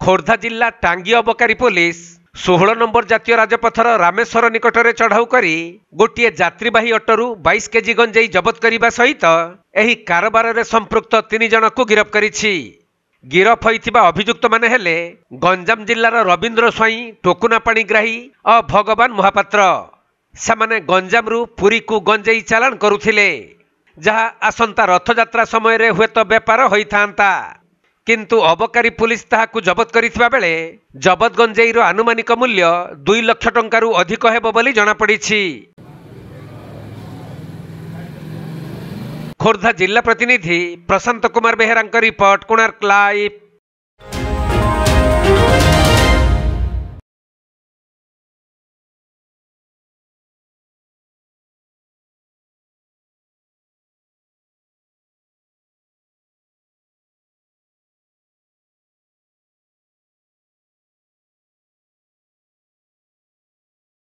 खोर्धा जिला टांगी अबकारी पुलिस 16 नंबर जातीय राजपथर रामेश्वर निकटरे चढ़ाऊ करी गोटे यात्रीवाही अटोरू 22 केजी गंजेई जबत करने सहित एही कारबार रे संपृक्त 3 जन को गिरफ करिछि। गिरफ होइथिबा अभियुक्त माने हेले गंजाम जिल्लार रवींद्र स्वाई, टोकुना पाणीग्राही और भगवान महापात्र। सेमाने गंजाम रू पुरी को गंजेई चालान करुथिले, जहा आसंता रथयात्रा समय रे हुएत बेपार होइथांता। किंतु अबकारी पुलिस ताहाकु जबत करिथिबा बेले जबत गंजेईर आनुमानिक मूल्य 2 लाख टंकारु अधिक हेबो बोली जणा पड़िछि। खोर्धा जिला प्रतिनिधि प्रशांत कुमार बेहेरांक रिपोर्ट, कोणार्क लाइव।